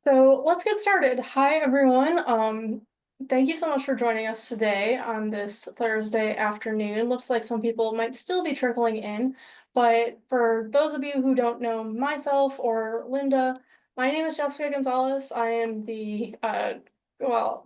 So let's get started. Hi, everyone. Thank you so much for joining us today on this Thursday afternoon. Looks like some people might still be trickling in, but for those of you who don't know myself or Linda, my name is Jessica Gonzalez. I am the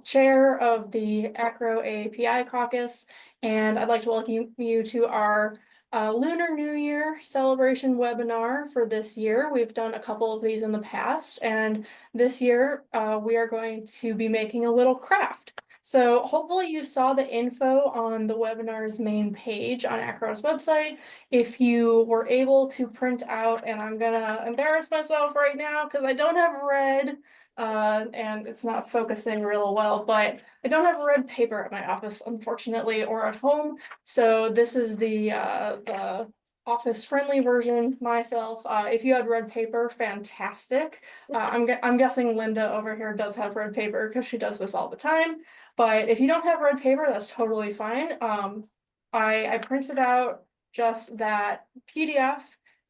chair of the AACRAO AAPI Caucus, and I'd like to welcome you to our Lunar New Year celebration webinar for this year. We've done a couple of these in the past, and this year, we are going to be making a little craft. So hopefully you saw the info on the webinar's main page on AACRAO's website. If you were able to print out, and I'm gonna embarrass myself right now because I don't have red, and it's not focusing real well, but I don't have red paper at my office, unfortunately, or at home. So this is the office-friendly version myself. If you had red paper, fantastic. I'm guessing Linda over here does have red paper because she does this all the time. But if you don't have red paper, that's totally fine. I printed out just that PDF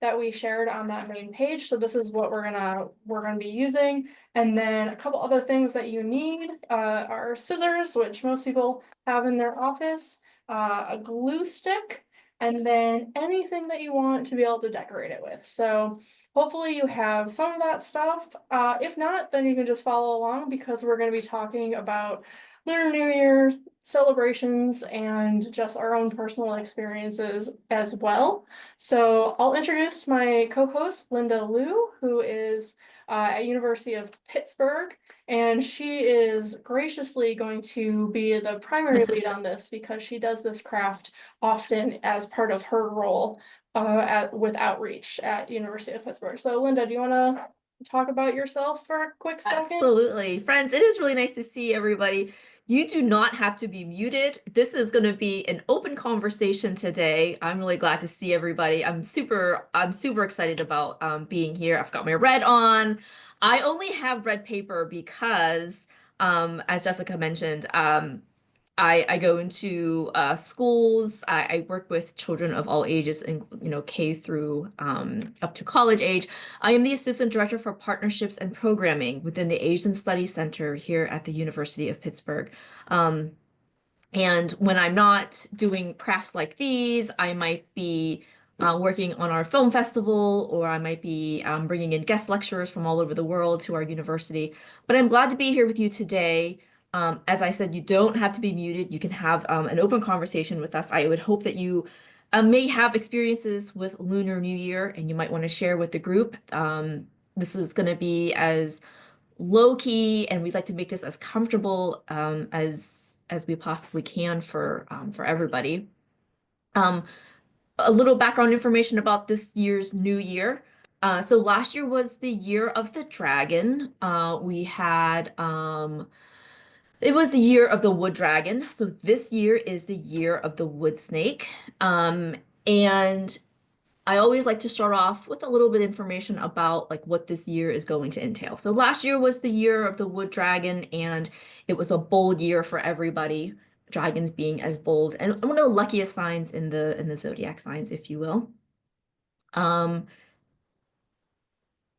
that we shared on that main page. So this is what we're gonna be using. And then a couple other things that you need are scissors, which most people have in their office, a glue stick, and then anything that you want to be able to decorate it with. So hopefully you have some of that stuff. If not, then you can just follow along because we're going to be talking about Lunar New Year celebrations and just our own personal experiences as well. So I'll introduce my co-host, Linda Liu, who is at University of Pittsburgh, and she is graciously going to be the primary lead on this because she does this craft often as part of her role with outreach at University of Pittsburgh. So Linda, do you want to talk about yourself for a quick second? Absolutely. Friends, it is really nice to see everybody. You do not have to be muted. This is going to be an open conversation today. I'm really glad to see everybody. I'm super excited about being here. I've got my red on. I only have red paper because, as Jessica mentioned, I go into schools. I work with children of all ages, and K through up to college age. I am the assistant director for partnerships and programming within the Asian Studies Center here at the University of Pittsburgh. Um, and when I'm not doing crafts like these, I might be working on our film festival, or I might be bringing in guest lecturers from all over the world to our university. But I'm glad to be here with you today. As I said, you don't have to be muted. You can have an open conversation with us. I would hope that you may have experiences with Lunar New Year and you might want to share with the group. This is going to be as low key, and we'd like to make this as comfortable as we possibly can for everybody. Um, a little background information about this year's New Year. So last year was the year of the dragon. We had it was the year of the wood dragon. So this year is the year of the wood snake. And I always like to start off with a little bit of information about like what this year is going to entail. So last year was the year of the wood dragon, and it was a bold year for everybody. Dragons being as bold and one of the luckiest signs in the zodiac signs, if you will. Um,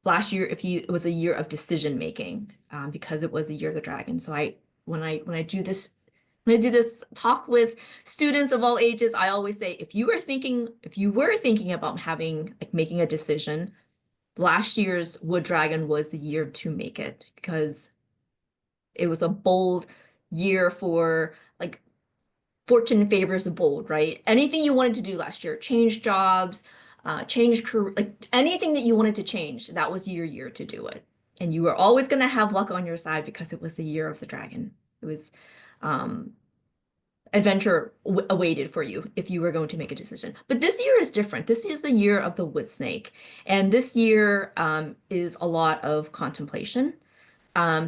Last year, if you it was a year of decision making, because it was the year of the dragon. So when I do this talk with students of all ages, I always say if you were thinking about having like making a decision, last year's wood dragon was the year to make it, because it was a bold year for like fortune favors the bold, right? Anything you wanted to do last year, change jobs, change career, like anything that you wanted to change, that was your year to do it. And you were always going to have luck on your side because it was the year of the dragon. It was um, adventure awaited for you if you were going to make a decision. But this year is different. This is the year of the wood snake. And this year is a lot of contemplation.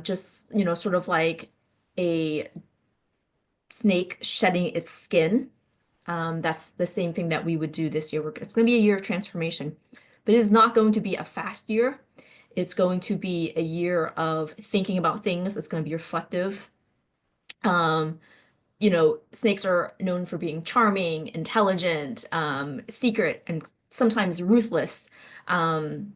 Just, sort of like a snake shedding its skin. That's the same thing that we would do this year. It's going to be a year of transformation, but it is not going to be a fast year. It's going to be a year of thinking about things. It's going to be reflective. Um, Snakes are known for being charming, intelligent, secret, and sometimes ruthless. Um,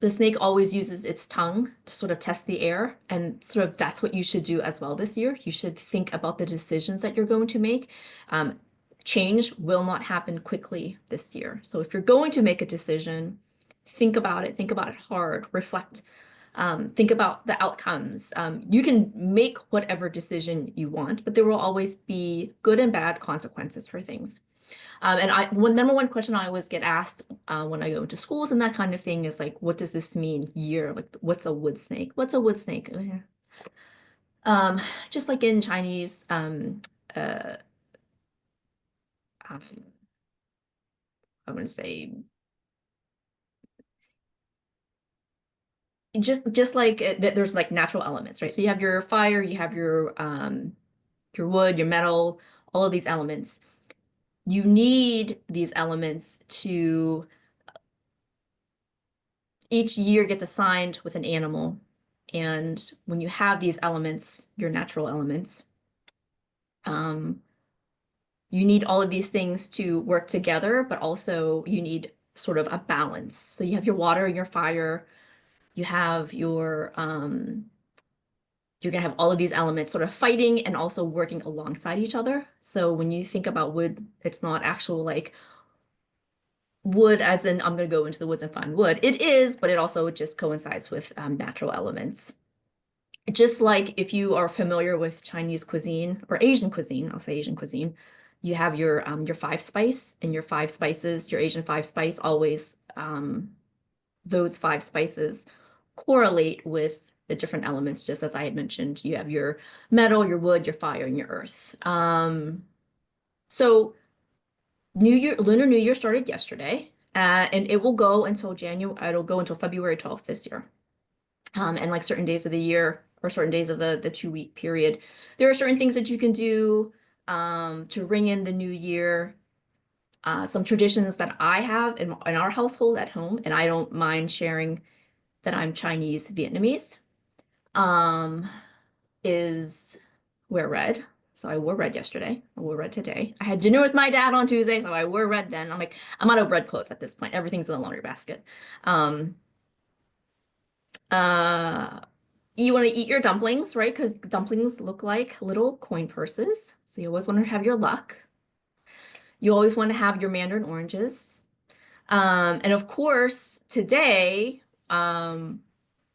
the snake always uses its tongue to sort of test the air, and sort of that's what you should do as well this year. You should think about the decisions that you're going to make. Um, Change will not happen quickly this year. So if you're going to make a decision, think about it hard, reflect, think about the outcomes. You can make whatever decision you want, but there will always be good and bad consequences for things. And number one question I always get asked when I go into schools and that kind of thing is like, what does this mean year? Like, what's a wood snake? What's a wood snake? Oh, yeah. Um, just like in Chinese, uh, um, I'm gonna say just like there's like natural elements, right? So you have your fire, you have your wood, your metal, all of these elements. You need these elements to each year gets assigned with an animal. And when you have these elements, your natural elements, um, you need all of these things to work together, but also you need sort of a balance. So you have your water and your fire, you have you're gonna have all of these elements sort of fighting and also working alongside each other. So when you think about wood, it's not actual like wood as in I'm gonna go into the woods and find wood. It is, but it also just coincides with natural elements. Just like if you are familiar with Chinese cuisine or Asian cuisine, I'll say Asian cuisine, you have your five spice and your five spices, your Asian five spice always those five spices correlate with the different elements, just as I had mentioned. You have your metal, your wood, your fire, and your earth. So New Year, Lunar New Year started yesterday, and it will go until it'll go until February 12th this year. And like certain days of the year or certain days of the 2 week period, there are certain things that you can do to ring in the new year. Some traditions that I have in our household at home, and I don't mind sharing that I'm Chinese Vietnamese, um, is wear red. So I wore red yesterday. I wore red today. I had dinner with my dad on Tuesday, so I wore red then. I'm like, I'm out of red clothes at this point. Everything's in the laundry basket. Um, uh, you want to eat your dumplings, right? Because dumplings look like little coin purses. So you always want to have your luck. You always want to have your mandarin oranges. And of course, today,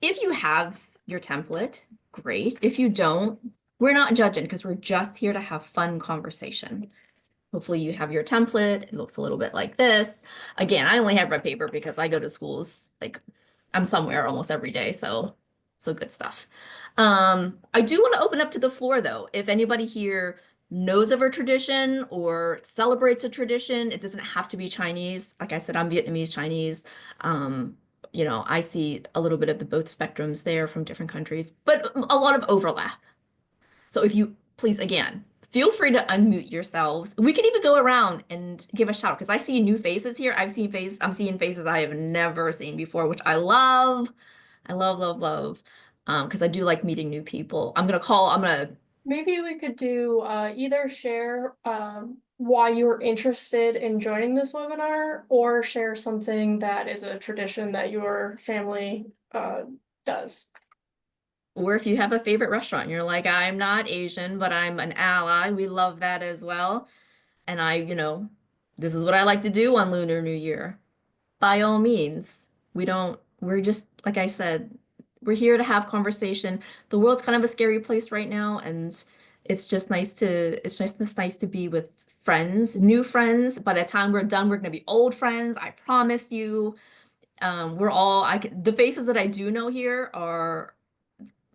if you have your template, great. If you don't, we're not judging because we're just here to have fun conversation. Hopefully you have your template. It looks a little bit like this. Again, I only have red paper because I go to schools, like I'm somewhere almost every day, so good stuff. I do want to open up to the floor though. If anybody here knows of a tradition or celebrates a tradition, it doesn't have to be Chinese. Like I said, I'm Vietnamese Chinese. Um, I see a little bit of the both spectrums there from different countries, but a lot of overlap. So if you please, again, feel free to unmute yourselves. We can even go around and give a shout because I see new faces here. I'm seeing faces I have never seen before, which I love. I love, love, love. Because I do like meeting new people. I'm gonna Maybe we could do either share why you were interested in joining this webinar or share something that is a tradition that your family does. Or if you have a favorite restaurant, and you're like, I'm not Asian, but I'm an ally. We love that as well. And this is what I like to do on Lunar New Year. By all means, we're just, like I said, we're here to have conversation. The world's kind of a scary place right now, and it's just nice to be with friends, new friends. By the time we're done, we're gonna be old friends. I promise you. The faces that I do know here are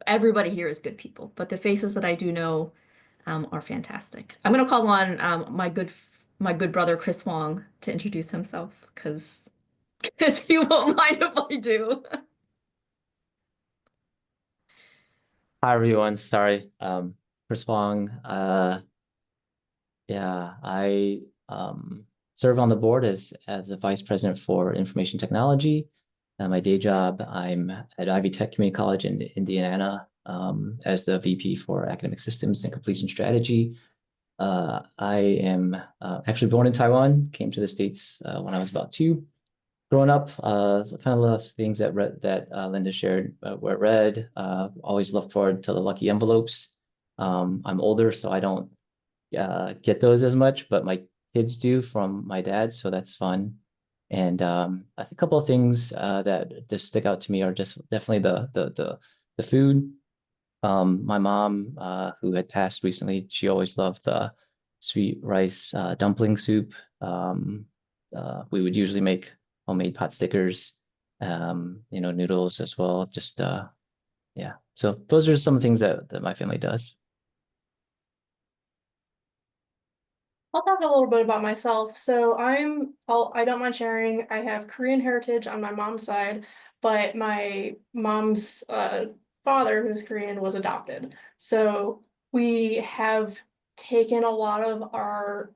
everybody here is good people, but the faces that I do know are fantastic. I'm gonna call on my good brother Chris Wong to introduce himself because he won't mind if I do. Hi everyone, sorry. Chris Wong. Yeah, I serve on the board as the vice president for information technology. My day job, I'm at Ivy Tech Community College in Indiana as the VP for academic systems and completion strategy. I am actually born in Taiwan, came to the States when I was about two. growing up, kind of love things that Linda shared were read. Always look forward to the lucky envelopes. I'm older, so I don't get those as much, but my kids do from my dad, so that's fun. And I think a couple of things that just stick out to me are just definitely the food. My mom, who had passed recently, she always loved the sweet rice dumpling soup. We would usually make homemade pot stickers, noodles as well. Just yeah. So those are some things that my family does. I'll talk a little bit about myself. So I don't mind sharing. I have Korean heritage on my mom's side, but my mom's father, who's Korean, was adopted. So we have taken a lot of our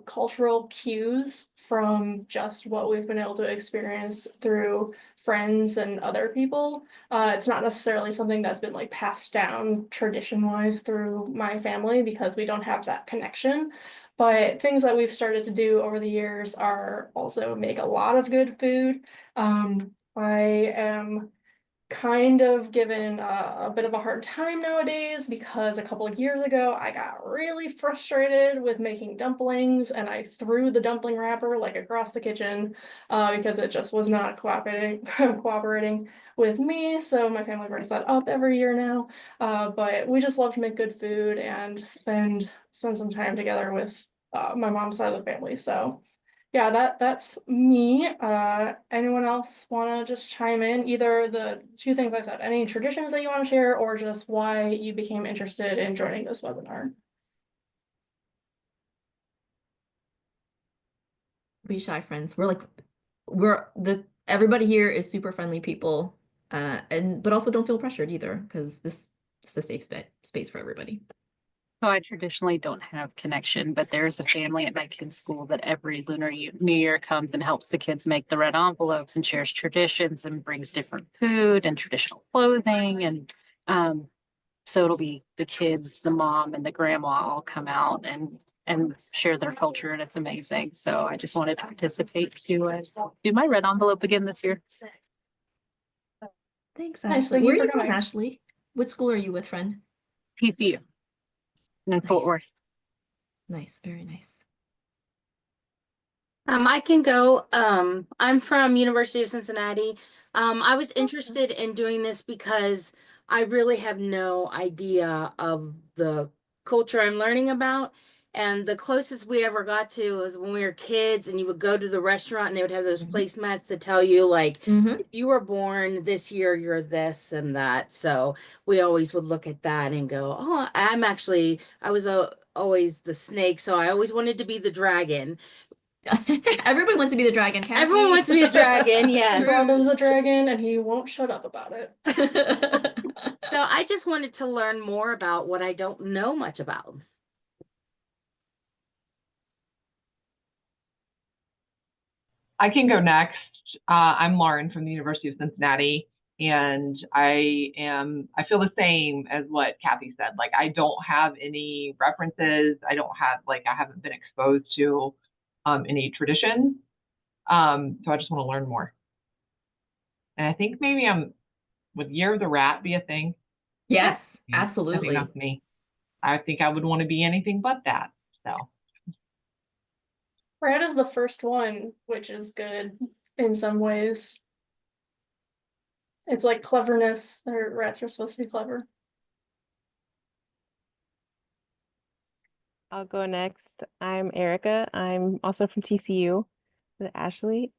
cultural cues from just what we've been able to experience through friends and other people. It's not necessarily something that's been like passed down tradition-wise through my family because we don't have that connection. But things that we've started to do over the years are also make a lot of good food. I am kind of given a bit of a hard time nowadays because a couple of years ago I got really frustrated with making dumplings and I threw the dumpling wrapper like across the kitchen because it just was not cooperating with me. So my family brings that up every year now. But we just love to make good food and spend some time together with my mom's side of the family. So yeah, that's me. Anyone else want to just chime in? Either the two things I said, any traditions that you want to share, or just why you became interested in joining this webinar. Be shy friends. Everybody here is super friendly people. But also don't feel pressured either, because this is a safe space for everybody. So I traditionally don't have connection, but there's a family at my kids' school that every Lunar New Year comes and helps the kids make the red envelopes and shares traditions and brings different food and traditional clothing. And so it'll be the kids, the mom, and the grandma all come out and share their culture, and it's amazing. So I just wanted to participate to do my red envelope again this year. Thanks, Nice, Ashley. thank you Where are for you from, coming. Ashley? What school are you with, friend? PCU in Fort Nice. Worth. Nice, very nice. I can go. I'm from University of Cincinnati. I was interested in doing this because I really have no idea of the culture I'm learning about. And the closest we ever got to was when we were kids and you would go to the restaurant and they would have those placemats to tell you like, if you were born this year, you're this and that. So we always would look at that and go, oh, I was always the snake. So I always wanted to be the dragon. Everybody wants to be the dragon, Kathy. Everyone wants to be a dragon, yes. Your brother's a dragon and he won't shut up about it. So I just wanted to learn more about what I don't know much about. I can go next. I'm Lauren from the University of Cincinnati, and I feel the same as what Kathy said. Like, I don't have any references. I haven't been exposed to any traditions. So I just want to learn more. And I think maybe would Year of the Rat be a thing? Yes, Yeah, absolutely. I think that's me. I think I would want to be anything but that. So. Rat is the first one, which is good in some ways. It's like cleverness. Rats are supposed to be clever. I'll go next. I'm Erica. I'm also from TCU with Ashley.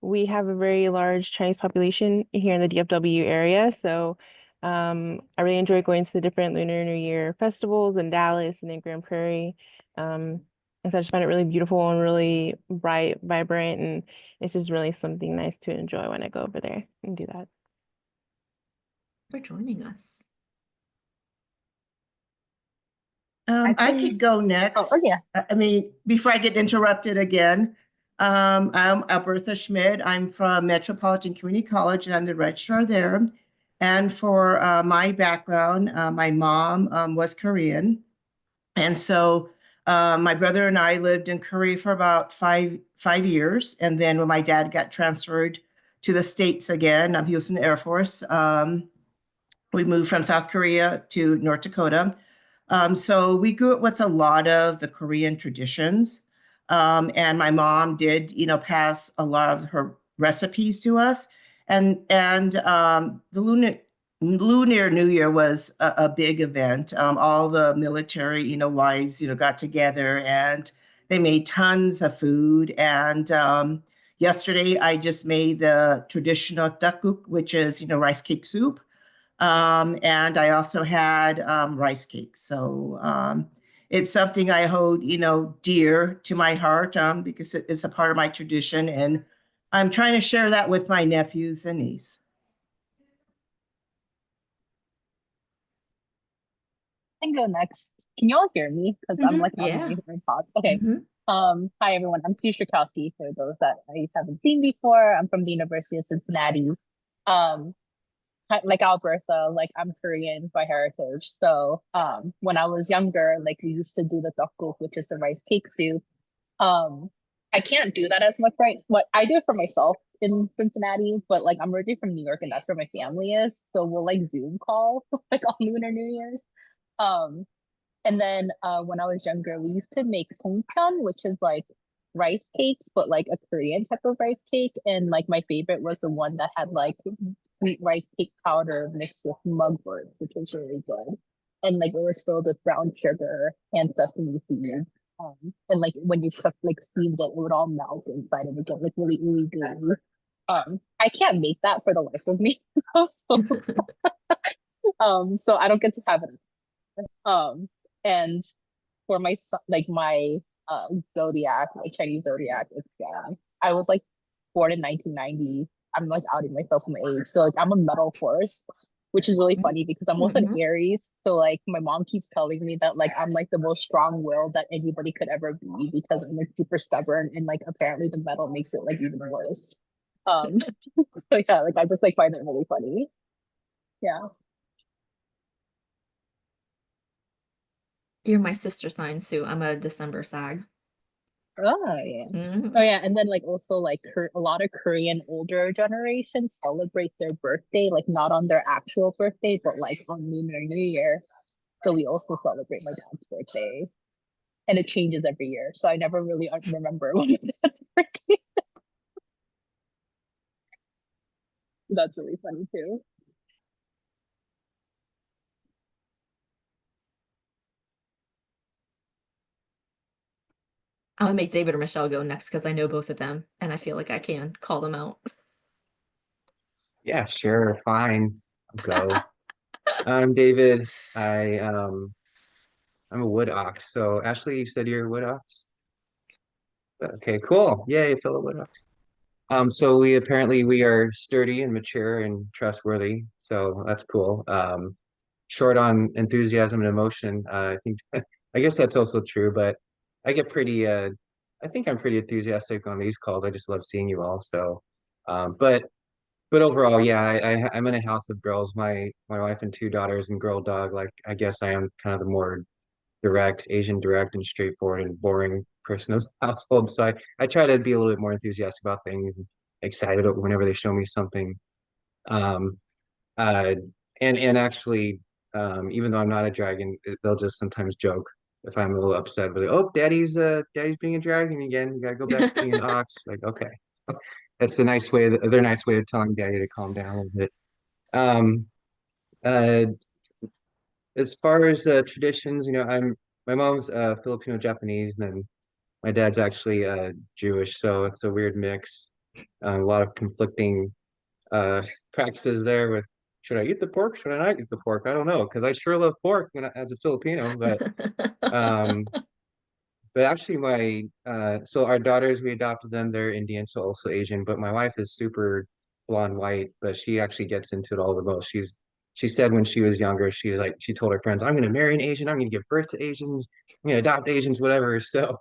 We have a very large Chinese population here in the DFW area, so I really enjoy going to the different Lunar New Year festivals in Dallas and in Grand Prairie. And so I just find it really beautiful and really bright, vibrant, and it's just really something nice to enjoy when I go over there and do that. For joining us. I could go next. Oh, yeah. I mean, before I get interrupted again, I'm Albertha Schmidt. I'm from Metropolitan Community College, and I'm the registrar there. And for my background, my mom was Korean. And so My brother and I lived in Korea for about five years. And then when my dad got transferred to the States again, he was in the Air Force. We moved from South Korea to North Dakota. So we grew up with a lot of the Korean traditions. And my mom did, pass a lot of her recipes to us. And the Lunar New Year was a big event. All the military, wives, got together and they made tons of food. And yesterday I just made the traditional dakguk, which is, rice cake soup. And I also had rice cake. So it's something I hold, dear to my heart because it's a part of my tradition. And I'm trying to share that with my nephews and niece. I can go next. Can you all hear me? Because I'm like on Yeah. my AirPods. Okay. Mhm. Hi everyone. I'm Sue Strakowski for those that I haven't seen before. I'm from the University of Cincinnati. Um, like Alberta, like I'm Korean by heritage. So when I was younger, like we used to do the tteokguk, which is the rice cake soup. Um, I can't do that as much what I do it for myself in Cincinnati, but like I'm originally from New York and that's where my family is. So we'll like Zoom call like on Lunar New Year's. Um, and then when I was younger, we used to make songpyeon, which is like rice cakes, but like a Korean type of rice cake. And like my favorite was the one that had like sweet rice cake powder mixed with mugworts, which was really good. And like it was filled with brown sugar and sesame seeds. And like when you cook like steamed it, it would all melt inside and it get like really, really gooey. I can't make that for the life of me. So I don't get to have it. And for my like my zodiac, like Chinese zodiac, it's I was like born in 1990. I'm like outing myself from age. So like I'm a metal horse, which is really funny because I'm also an Aries. So like my mom keeps telling me that like I'm like the most strong-willed that anybody could ever be because I'm like super stubborn and like apparently the metal makes it like even worse. So yeah, like I just like find it really funny. Yeah. You're my sister sign, Sue. I'm a December Sag. Oh yeah. Mhm. Oh yeah, and then like also like a lot of Korean older generations celebrate their birthday like not on their actual birthday, but like on Lunar New Year. So we also celebrate my dad's birthday, and it changes every year. So I never really remember when my dad's birthday. That's really funny too. I'm gonna make David or Michelle go next because I know both of them and I feel like I can call them out. Yeah, sure, fine. I'll go. I'm David. I'm a wood ox. So Ashley, you said you're a wood ox? Okay, cool. Yay, fellow wood ox. So we are sturdy and mature and trustworthy. So that's cool. Short on enthusiasm and emotion. I think I guess that's also true, but I get pretty I think I'm pretty enthusiastic on these calls. I just love seeing you all. So but overall, yeah, I'm in a house of girls. My wife and two daughters and girl dog. Like I guess I am kind of the more direct, Asian direct and straightforward and boring person in the household. So I try to be a little bit more enthusiastic about things, and excited whenever they show me something. Um, uh, and actually, even though I'm not a dragon, they'll just sometimes joke if I'm a little upset. But like, oh, daddy's being a dragon again. You gotta go back to being an ox. Like, okay, that's a nice way. Their nice way of telling daddy to calm down a little bit. Um, uh, as far as traditions, my mom's Filipino Japanese, and then my dad's actually Jewish, so it's a weird mix. A lot of conflicting uh, practices there with should I eat the pork? Should I not eat the pork? I don't know because I sure love pork as a Filipino, um, but actually so our daughters we adopted them. They're Indian, so also Asian. But my wife is super blonde white, but she actually gets into it all the most. She said when she was younger, she told her friends, "I'm going to marry an Asian. I'm going to give birth to Asians. I'm going to adopt Asians, whatever." So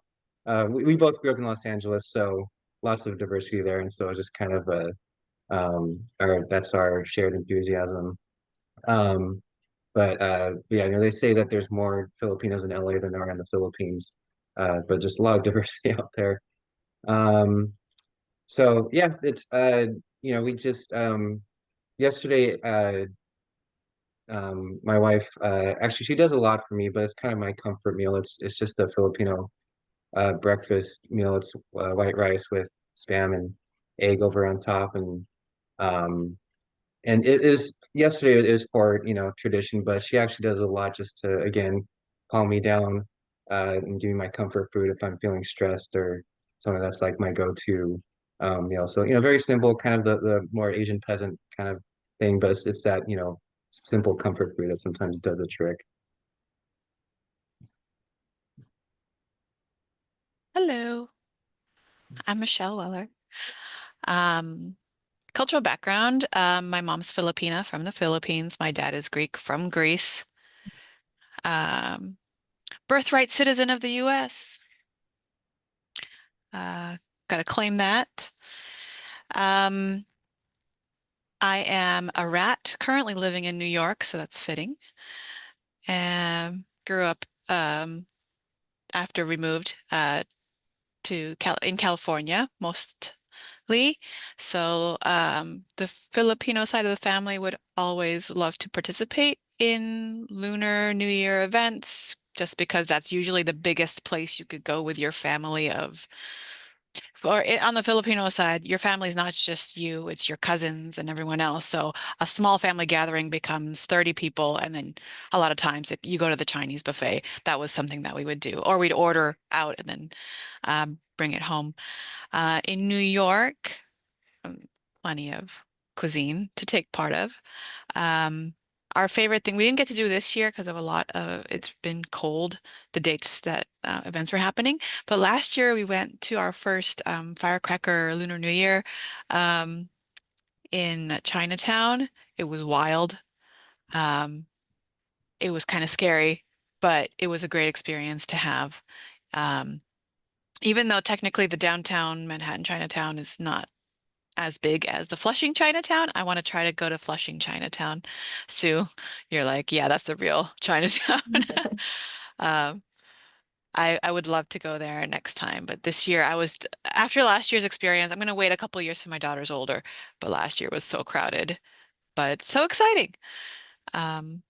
we both grew up in Los Angeles, so lots of diversity there, and so it's just kind of that's our shared enthusiasm. But yeah, they say that there's more Filipinos in LA than there are in the Philippines. but just a lot of diversity out there. So yeah, it's we just yesterday my wife actually she does a lot for me, but it's kind of my comfort meal. It's just a Filipino breakfast meal. It's white rice with spam and egg over on top, um and it is yesterday it was for tradition, but she actually does a lot just to again calm me down and give me my comfort food if I'm feeling stressed or something that's like my go-to meal. So very simple, kind of the more Asian peasant kind of thing, but it's that simple comfort food that sometimes does a trick. Hello, I'm Michelle Weller. Cultural background, my mom's Filipina from the Philippines. My dad is Greek from Greece. Um, Birthright citizen of the US. Gotta claim that. Um, I am a rat, currently living in New York, so that's fitting. Grew up after we moved in California, mostly. So the Filipino side of the family would always love to participate in Lunar New Year events, just because that's usually the biggest place you could go with your family on the Filipino side, your family's not just you, it's your cousins and everyone else. So a small family gathering becomes 30 people, and then a lot of times if you go to the Chinese buffet, that was something that we would do, or we'd order out and then bring it home. In New York, um, plenty of cuisine to take part of. Our favorite thing, we didn't get to do this year because of it's been cold, the dates that events were happening. But last year we went to our first firecracker Lunar New Year in Chinatown. It was wild. Um, it was kind of scary, but it was a great experience to have. Um, Even though technically the downtown Manhattan Chinatown is not as big as the Flushing Chinatown. I want to try to go to Flushing Chinatown. Sue, you're like, yeah, that's the real Chinatown. Um, I would love to go there next time, but this year after last year's experience, I'm going to wait a couple of years till my daughter's older, but last year was so crowded, but so exciting. Um,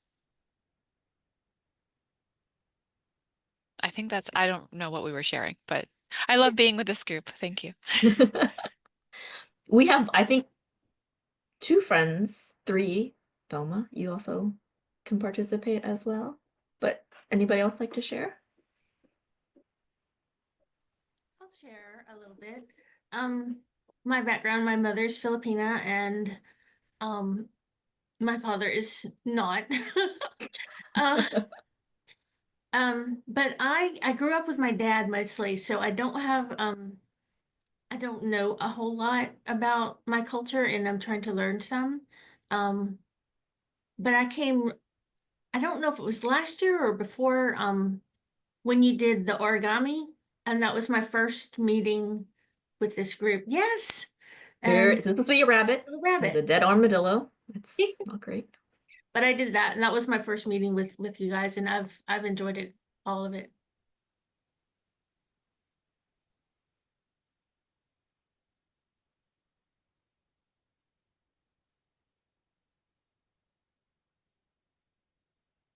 I don't know what we were sharing, but I love being with this group. Thank you. We have, I think, 2 friends, 3. Velma, you also can participate as well. But anybody else like to share? I'll share a little bit. My background, my mother's Filipina and my father is not. uh, but I grew up with my dad mostly, so I don't know a whole lot about my culture and I'm trying to learn some. But I don't know if it was last year or before, when you did the origami, and that was my first meeting with this group. Yes. And This isn't a rabbit. a rabbit. It's a dead armadillo. It's not great. But I did that, and that was my first meeting with you guys, and I've enjoyed it, all of it.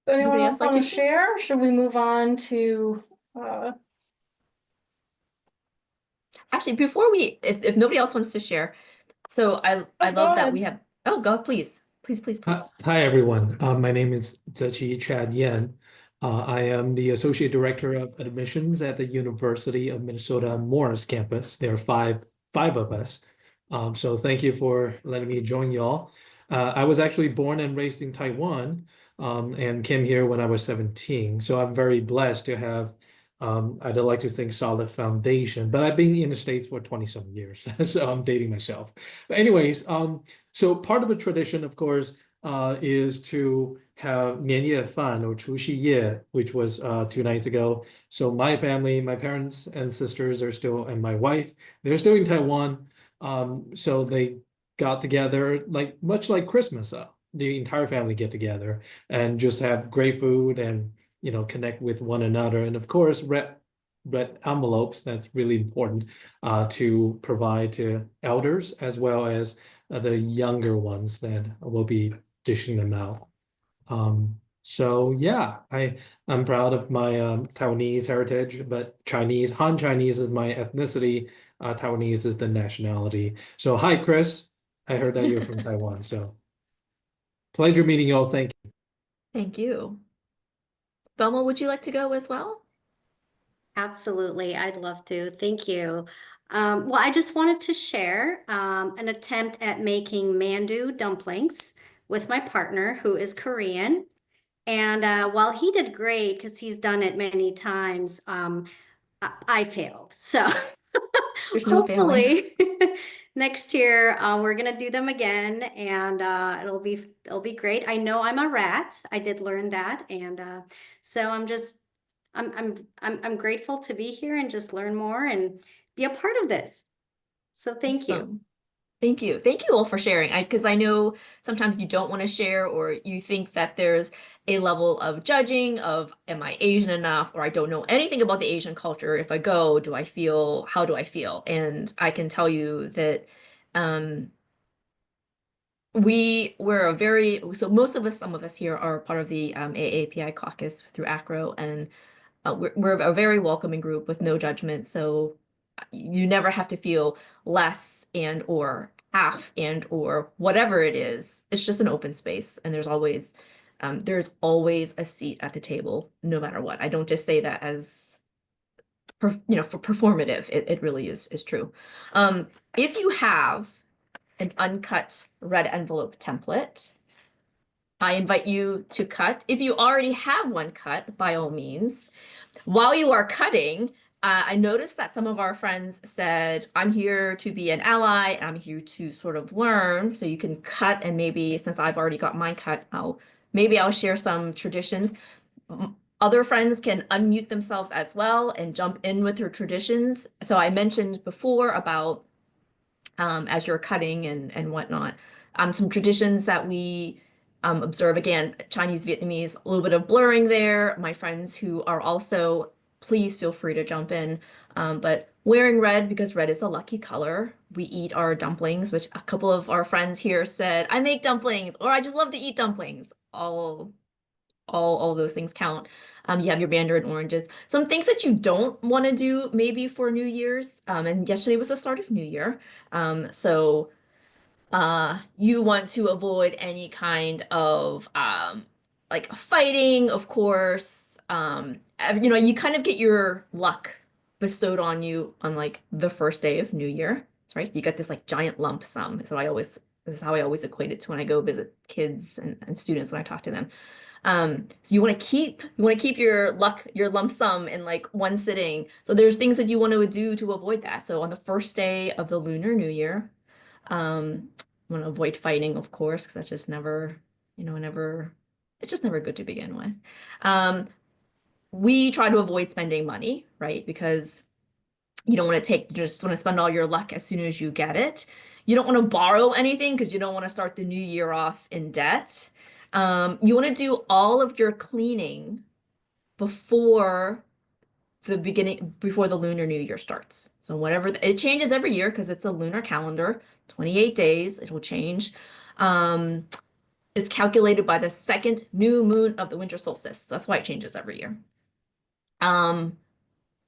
Does anyone Anybody else else like want to to share? Should we move on to Actually, if nobody else wants to share, so I go love that ahead. we have. Oh, go please. Hi, everyone. My name is Zeqi Chad Yen. I am the Associate Director of Admissions at the University of Minnesota Morris campus. There are five of us. So thank you for letting me join y'all. I was actually born and raised in Taiwan, and came here when I was 17. So I'm very blessed to have, I'd like to think, solid foundation. But I've been in the States for 20-some years, so I'm dating myself. But anyways, so part of a tradition, of course, is to have 年夜饭 or 除夕夜, which was 2 nights ago. So my family, my parents and sisters are still, and my wife, they're still in Taiwan. So they got together, much like Christmas. The entire family get together and just have great food and connect with one another. And of course, red envelopes. That's really important to provide to elders as well as the younger ones that will be dishing them out. So yeah, I'm proud of my Taiwanese heritage, but Han Chinese is my ethnicity. Taiwanese is the nationality. So hi, Chris. I heard that you're from Taiwan. So pleasure meeting you all. Thank you. Thank you. Velma, would you like to go as well? Absolutely, I'd love to. Thank you. Well, I just wanted to share an attempt at making mandu dumplings with my partner, who is Korean. And while he did great because he's done it many times, I failed. So There's no failing. hopefully next year we're gonna do them again, and it'll be great. I know I'm a rat. I did learn that, and so I'm grateful to be here and just learn more and be a part of this. So thank you. Awesome. Thank you. Thank you all for sharing. Because I know sometimes you don't want to share, or you think that there's a level of judging of, am I Asian enough? Or I don't know anything about the Asian culture. If I go, how do I feel? And I can tell you that so most of us, some of us here are part of the AAPI caucus through AACRAO, and we're a very welcoming group with no judgment. So you never have to feel less and or half and or whatever it is. It's just an open space, and there's always a seat at the table, no matter what. I don't just say that as for performative. It really is true. If you have an uncut red envelope template, I invite you to cut. If you already have one cut, by all means. While you are cutting, I noticed that some of our friends said, I'm here to be an ally, and I'm here to sort of learn. So you can cut, and maybe since I've already got mine cut, maybe I'll share some traditions. Other friends can unmute themselves as well and jump in with their traditions. So I mentioned before about as you're cutting and whatnot, some traditions that we observe. Again, Chinese, Vietnamese, a little bit of blurring there. My friends who are also, please feel free to jump in. But wearing red because red is a lucky color. We eat our dumplings, which a couple of our friends here said, I make dumplings, or I just love to eat dumplings. All those things count. You have your mandarin oranges. Some things that you don't want to do maybe for New Year's. And yesterday was the start of New Year. So you want to avoid any kind of like fighting, of course. You kind of get your luck bestowed on you on like the first day of New Year, right? So you get this like giant lump sum. This is how I always equate it to when I go visit kids and students when I talk to them. So you want to keep your lump sum in like one sitting. So there's things that you want to do to avoid that. So on the first day of the Lunar New Year, want to avoid fighting, of course, because that's just never, it's just never good to begin with. We try to avoid spending money, right? Because you don't want to you just want to spend all your luck as soon as you get it. You don't want to borrow anything because you don't want to start the new year off in debt. You want to do all of your cleaning before the Lunar New Year starts. So whatever, it changes every year because it's a lunar calendar, 28 days, it'll change. It's calculated by the second new moon of the winter solstice. So that's why it changes every year.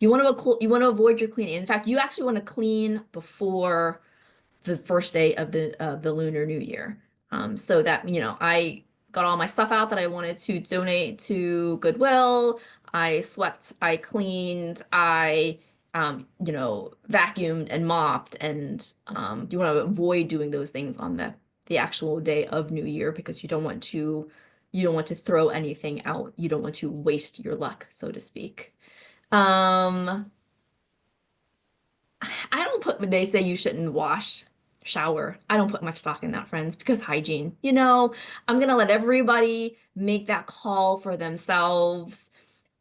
You want to avoid your cleaning. In fact, you actually want to clean before the first day of the Lunar New Year. So that, I got all my stuff out that I wanted to donate to Goodwill. I swept, I cleaned, I vacuumed and mopped, and you want to avoid doing those things on the actual day of New Year because you don't want to throw anything out. You don't want to waste your luck, so to speak. They say you shouldn't shower. I don't put much stock in that, friends, because hygiene. I'm gonna let everybody make that call for themselves.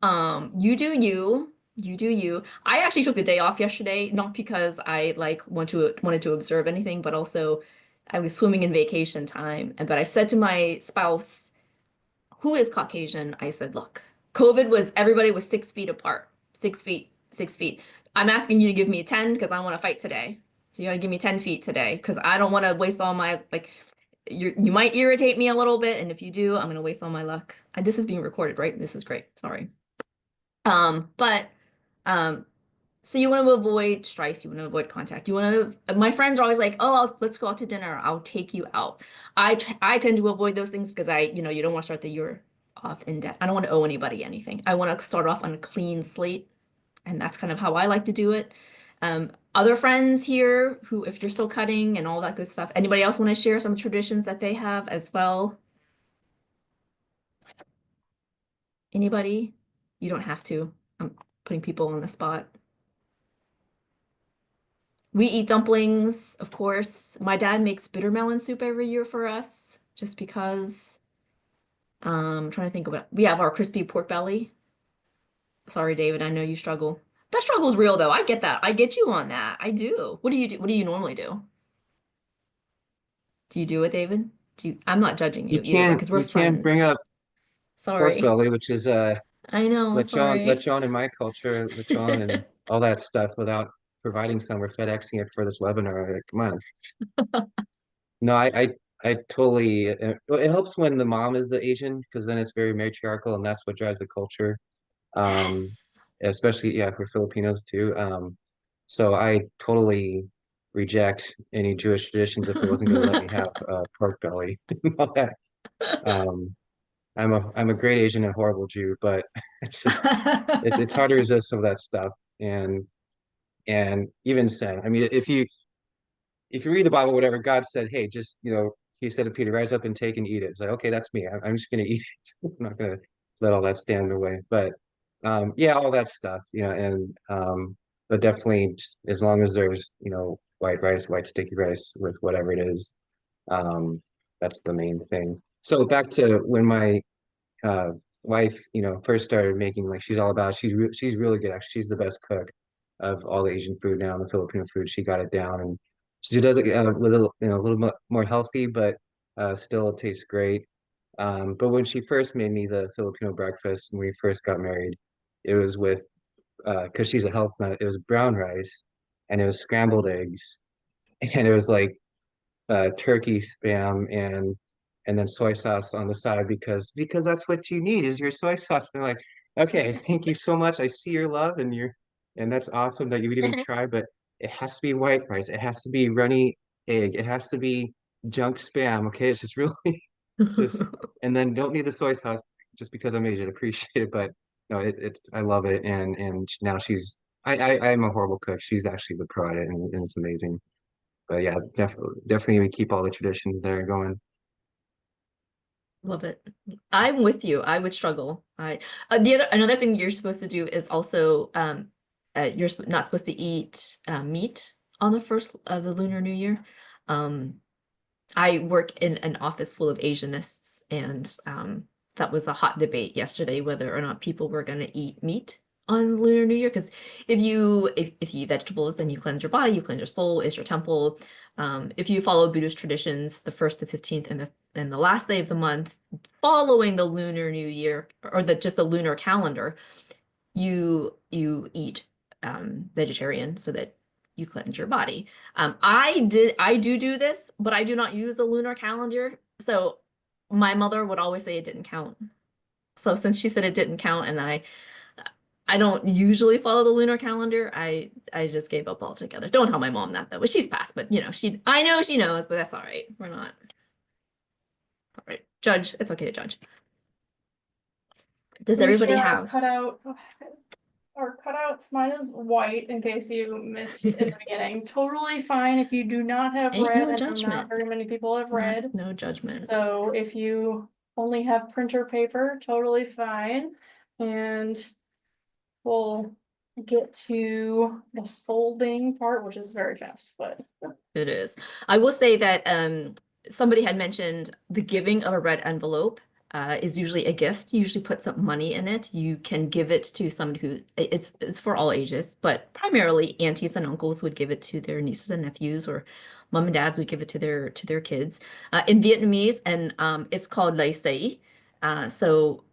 You do you. You do you. I actually took the day off yesterday, not because I wanted to observe anything, but also I was swimming in vacation time. But I said to my spouse, who is Caucasian, I said, look, everybody was 6 feet apart, 6 feet 6 feet. I'm asking you to give me 10 because I want to fight today. So you gotta give me 10 feet today because I don't want to waste all my like. You might irritate me a little bit, and if you do, I'm gonna waste all my luck. This is being recorded, right? This is great. Sorry. But um, so you want to avoid strife, you want to avoid contact. You want to, my friends are always like, "Oh, let's go out to dinner. I'll take you out." I tend to avoid those things because you don't want to start the year off in debt. I don't want to owe anybody anything. I want to start off on a clean slate, and that's kind of how I like to do it. Other friends here who, if you're still cutting and all that good stuff, anybody else want to share some traditions that they have as well? Anybody? You don't have to. I'm putting people on the spot. We eat dumplings, of course. My dad makes bitter melon soup every year for us, just because. I'm trying to think of it. We have our crispy pork belly. Sorry, David, I know you struggle. That struggle is real, though. I get that. I get you on that. I do. What do you do? What do you normally do? Do you do it, David? I'm not judging you either way, because we're You can't bring friends. up pork Sorry. belly, which is I know, sorry. lechon in my culture, lechon and all that stuff without providing some or FedExing it for this webinar. Like, come on. No, I totally, well, it helps when the mom is the Asian because then it's very matriarchal and that's what drives the culture. Um, Yes. especially, yeah, for Filipinos too. So I totally reject any Jewish traditions if it wasn't going to let me have pork belly and all that. Um, I'm a great Asian and horrible Jew, but it's hard to resist some of that stuff. And even said, I mean, if you read the Bible, whatever God said, hey, just He said to Peter, rise up and take and eat it. It's like, okay, that's me. I'm just gonna eat it. I'm not gonna let all that stand in the way. But yeah, all that stuff, and but definitely as long as there's white rice, white sticky rice with whatever it is, um, that's the main thing. So back to when my uh, wife, first started making, like, she's all about, she's really good, actually. She's the best cook of all the Asian food now, and the Filipino food. She got it down, and she does it with a little bit more healthy, but still it tastes great. But when she first made me the Filipino breakfast when we first got married, it was with because she's a health nut. It was brown rice, and it was scrambled eggs, and it was like turkey spam and then soy sauce on the side because that's what you need is your soy sauce. And they're like, okay, thank you so much. I see your love and that's awesome that you would even try, but it has to be white rice. It has to be runny egg. It has to be junk spam. Okay, it's just really just and then don't need the soy sauce just because I'm Asian. Appreciate it, but no, it's I love it and now I'm a horrible cook. She's actually the pro at it and it's amazing. But yeah, definitely we keep all the traditions there going. Love it. I'm with you. I would struggle. Another thing you're supposed to do is also not supposed to eat meat on the first of the Lunar New Year. I work in an office full of Asianists, and that was a hot debate yesterday whether or not people were going to eat meat on Lunar New Year. Because if you eat vegetables, then you cleanse your body, you cleanse your soul, is your temple. If you follow Buddhist traditions, the 1st to 15th and the last day of the month following the Lunar New Year or just the lunar calendar, you eat vegetarian so that you cleanse your body. I do this, but I do not use the lunar calendar. So my mother would always say it didn't count. So since she said it didn't count and I don't usually follow the lunar calendar, I just gave up altogether. Don't tell my mom that though, but she's passed, but I know she knows, but that's all right. We're not. All right. Judge, it's okay to judge. Does We everybody share have our cutouts? Mine is white in case you missed in the beginning. Totally fine if you do not have Ain't red. no I know judgment. not very many people have red. No judgment. So if you only have printer paper, totally fine. And we'll get to the folding part, which is very fast, but It is. I will say that somebody had mentioned the giving of a red envelope is usually a gift. You usually put some money in it. You can give it to somebody who it's for all ages, but primarily aunties and uncles would give it to their nieces and nephews, or mom and dads would give it to their kids. In Vietnamese, and it's called lai sai. So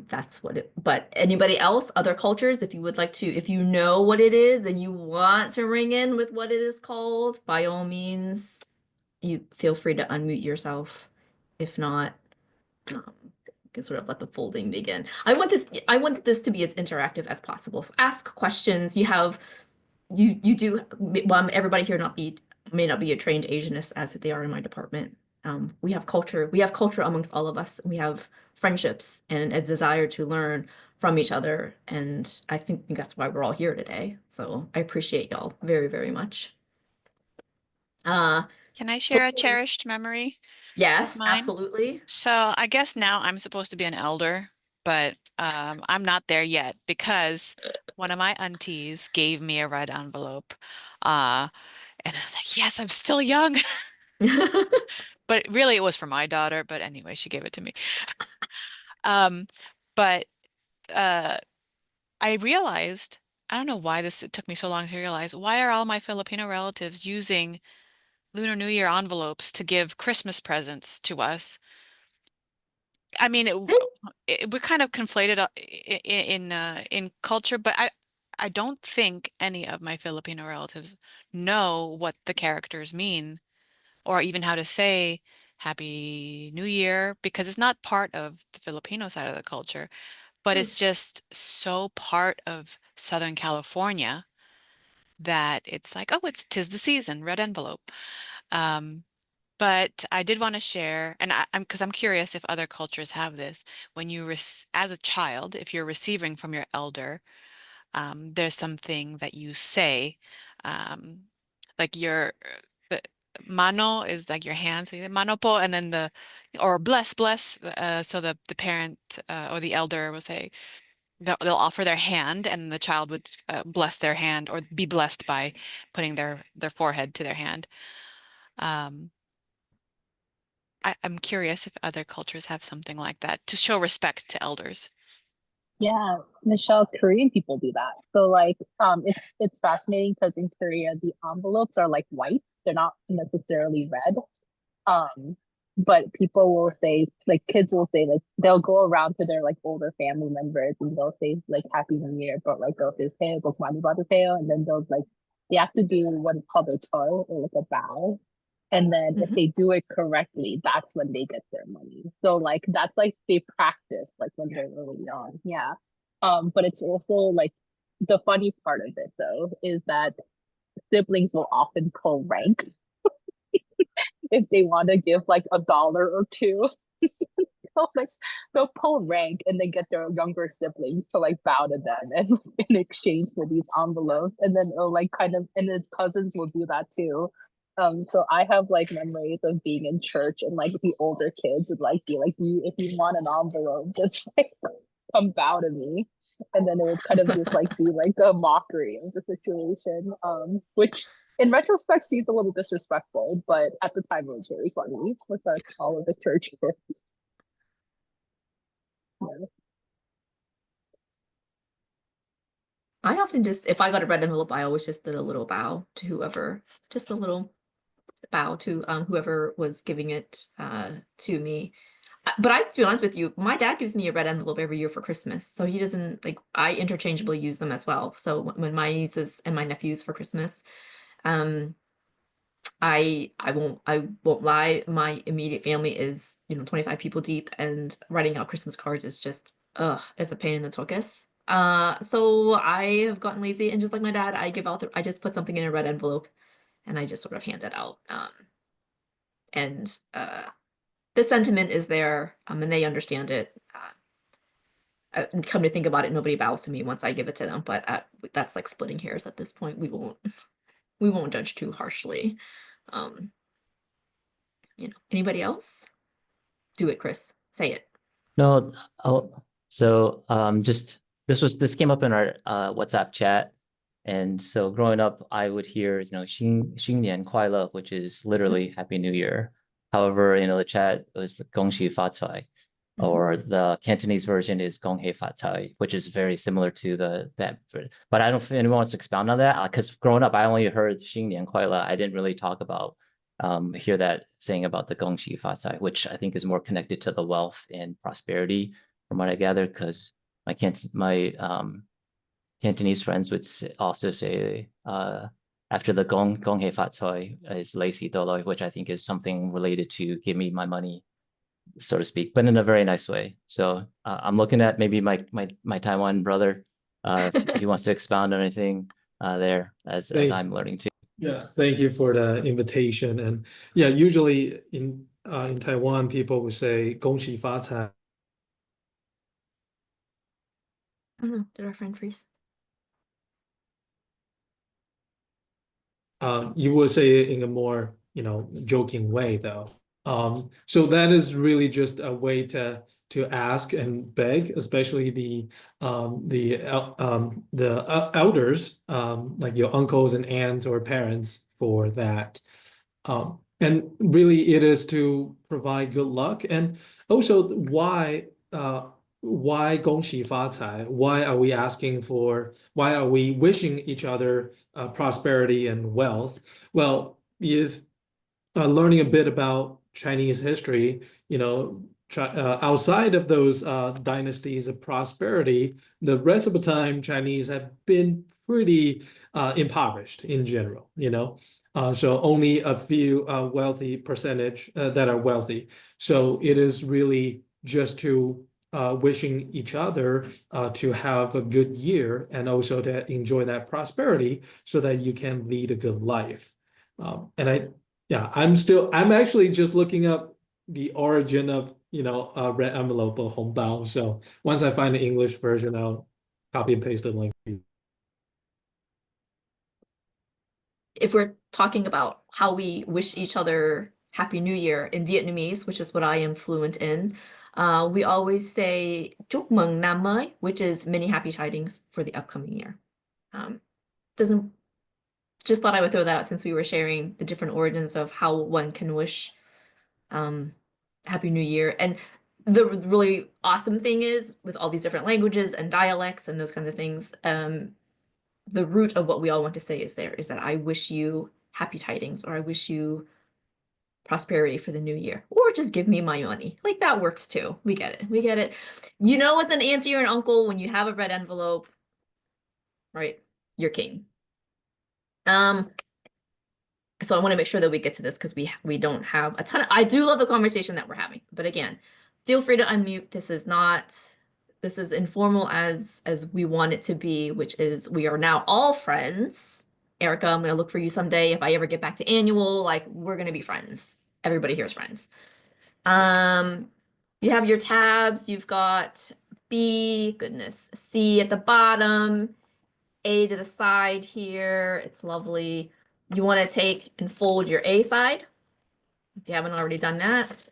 That's what it, but anybody else, other cultures, if you would like to, if you know what it is and you want to ring in with what it is called, by all means, you feel free to unmute yourself. If not, can sort of let the folding begin. I want this to be as interactive as possible. So ask questions. You do, well, everybody here may not be a trained Asianist as they are in my department. We have culture amongst all of us. We have friendships and a desire to learn from each other. And I think that's why we're all here today. So I appreciate y'all very, very much. Can I share a cherished memory? Yes, Mine? absolutely. So I guess now I'm supposed to be an elder, but I'm not there yet because one of my aunties gave me a red envelope. And I was like, yes, I'm still young. But really it was for my daughter, but anyway, she gave it to me. But I realized, I don't know why it took me so long to realize, why are all my Filipino relatives using Lunar New Year envelopes to give Christmas presents to us? I mean, we're kind of conflated in culture, but I don't think any of my Filipino relatives know what the characters mean, or even how to say Happy New Year, because it's not part of the Filipino side of the culture, but it's just so part of Southern California that it's like, oh, it's 'tis the season, red envelope. Um, but I did want to share, and because I'm curious if other cultures have this. When you, as a child, if you're receiving from your elder, there's something that you say, um, like the mano is like your hand, so you say mano po, and then or bless, so the parent or the elder will say, they'll offer their hand, and the child would bless their hand or be blessed by putting their forehead to their hand. I'm curious if other cultures have something like that to show respect to elders. Yeah, Michelle, Korean people do that. So like it's fascinating because in Korea the envelopes are like white. They're not necessarily red. Um, but people will say, like kids will say, like they'll go around to their like older family members and they'll say like Happy New Year, but like they'll say "Hey, 복 많이 받으세요," and then they'll like they have to do what is called a toy or like a bow. And then if they do it correctly, that's when they get their money. So like that's like they practice like when they're really young. Yeah. But it's also like the funny part of it though is that siblings will often pull rank if they want to give like $1 or $2. Like they'll pull rank and then get their younger siblings to like bow to them and in exchange for these envelopes, and then it'll like kind of, and his cousins will do that too. So I have like memories of being in church and like the older kids would like be like, do you, if you want an envelope, just like come bow to me. And then it would kind of just like be like a mockery of the situation, which in retrospect seems a little disrespectful, but at the time it was really funny with all of the church kids. Yeah. I often just, if I got a red envelope, I always just did a little bow to whoever, just a little bow to whoever was giving it to me. But I have to be honest with you, my dad gives me a red envelope every year for Christmas. So he doesn't, like, I interchangeably use them as well. So when my nieces and my nephews for Christmas, um, I won't lie, my immediate family is, 25 people deep, and writing out Christmas cards is just it's a pain in the tuchus. So I have gotten lazy, and just like my dad, I just put something in a red envelope and I just sort of hand it out. And the sentiment is there, and they understand it. Come to think about it, nobody bows to me once I give it to them, but that's like splitting hairs at this point. We won't judge too harshly. Anybody else? Do it, Chris. Say it. No, so just this came up in our WhatsApp chat, and so growing up, I would hear 新年快乐, which is literally Happy New Year. However, the chat was 恭喜发财, or the Cantonese version is 恭喜发财, which is very similar to that. But I don't know if anyone wants to expound on that, because growing up, I only heard 新年快乐. I didn't really talk about hear that saying about the 恭喜发财, which I think is more connected to the wealth and prosperity from what I gather, because my Cantonese friends would also say after the gong hei fat toi is lei si doloi, which I think is something related to give me my money, so to speak, but in a very nice way. So I'm looking at maybe my Taiwan brother, if he wants to expound on anything there as I'm learning too. Yeah, thank you for the invitation. And yeah, usually in Taiwan, people would say 恭喜发财. I don't know, did our friend freeze? You would say it in a more, joking way though. So that is really just a way to ask and beg, especially the elders, like your uncles and aunts or parents for that. And really it is to provide good luck. And also why 恭喜发财? Why are we wishing each other prosperity and wealth? Well, if learning a bit about Chinese history, outside of those dynasties of prosperity, the rest of the time Chinese have been pretty impoverished in general, so only a few wealthy percentage that are wealthy. So it is really just to wishing each other to have a good year and also to enjoy that prosperity so that you can lead a good life. I'm actually just looking up the origin of, red envelope or 红包. So once I find the English version, I'll copy and paste the link. If we're talking about how we wish each other Happy New Year in Vietnamese, which is what I am fluent in, we always say Chúc mừng năm mới, which is many happy tidings for the upcoming year. Just thought I would throw that out since we were sharing the different origins of how one can wish Happy New Year. And the really awesome thing is with all these different languages and dialects and those kinds of things, the root of what we all want to say is that I wish you happy tidings, or I wish you prosperity for the new year, or just give me my money. Like that works too. We get it. We get it. You know, with an auntie or an uncle, when you have a red envelope, right? You're king. So I want to make sure that we get to this because we don't have a ton of, I do love the conversation that we're having, but again, feel free to unmute. This is informal as we want it to be, which is we are now all friends. Erica, I'm gonna look for you someday. If I ever get back to annual, like we're gonna be friends. Everybody here is friends. You have your tabs, you've got B, goodness, C at the bottom, A to the side here. It's lovely. You want to take and fold your A side, if you haven't already done that.